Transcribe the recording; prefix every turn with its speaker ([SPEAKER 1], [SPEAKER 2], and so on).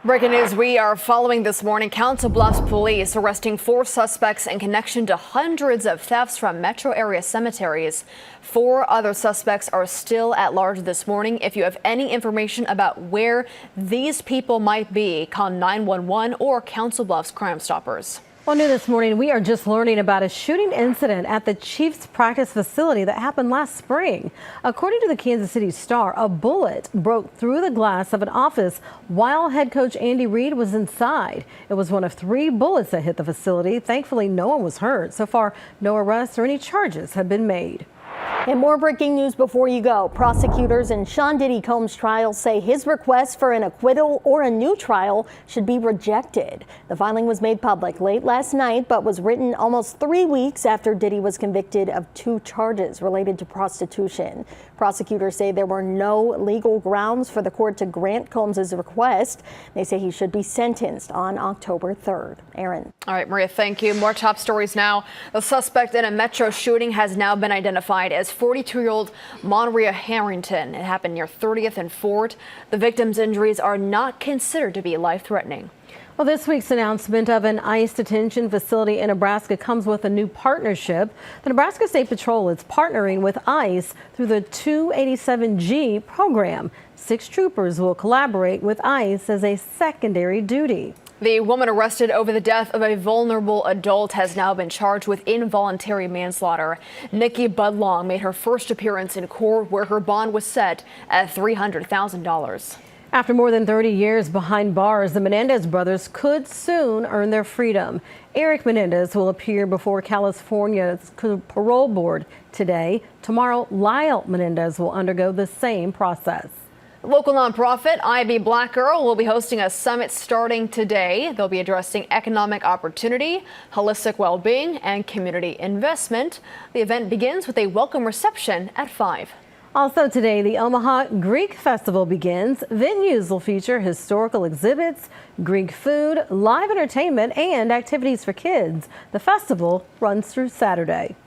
[SPEAKER 1] Breaking news we are following this morning. Council Bluffs police arresting 4 suspects in connection to hundreds of thefts from metro area cemeteries. 4 other suspects are still at large this morning. If you have any information about where these people might be, call 911 or Council Bluffs Crime Stoppers.
[SPEAKER 2] Well, new this morning, we are just learning about a shooting incident at the Chiefs practice facility that happened last spring. According to the Kansas City Star, a bullet broke through the glass of an office while head coach Andy Reid was inside. It was one of 3 bullets that hit the facility. Thankfully, no one was hurt. So far, no arrests or any charges have been made.
[SPEAKER 3] And more breaking news before you go. Prosecutors in Sean Diddy Combs' trial say his request for an acquittal or a new trial should be rejected. The filing was made public late last night, but was written almost 3 weeks after Diddy was convicted of 2 charges related to prostitution. Prosecutors say there were no legal grounds for the court to grant Combs' request. They say he should be sentenced on October 3rd. Aaron.
[SPEAKER 1] All right, Maria, thank you. More top stories now. The suspect in a metro shooting has now been identified as 42-year-old Monria Harrington. It happened near 30th and Fort. The victim's injuries are not considered to be life-threatening.
[SPEAKER 2] Well, this week's announcement of an ICE detention facility in Nebraska comes with a new partnership. The Nebraska State Patrol is partnering with ICE through the 287G program. 6 troopers will collaborate with ICE as a secondary duty.
[SPEAKER 1] The woman arrested over the death of a vulnerable adult has now been charged with involuntary manslaughter. Nikki Budlong made her first appearance in court, where her bond was set at $300,000.
[SPEAKER 2] After more than 30 years behind bars, the Menendez brothers could soon earn their freedom. Eric Menendez will appear before California's parole board today. Tomorrow, Lyle Menendez will undergo the same process.
[SPEAKER 1] Local nonprofit IB Black Girl will be hosting a summit starting today. They'll be addressing economic opportunity, holistic well-being, and community investment. The event begins with a welcome reception at 5.
[SPEAKER 2] Also today, the Omaha Greek Festival begins. Venues will feature historical exhibits, Greek food, live entertainment, and activities for kids. The festival runs through Saturday.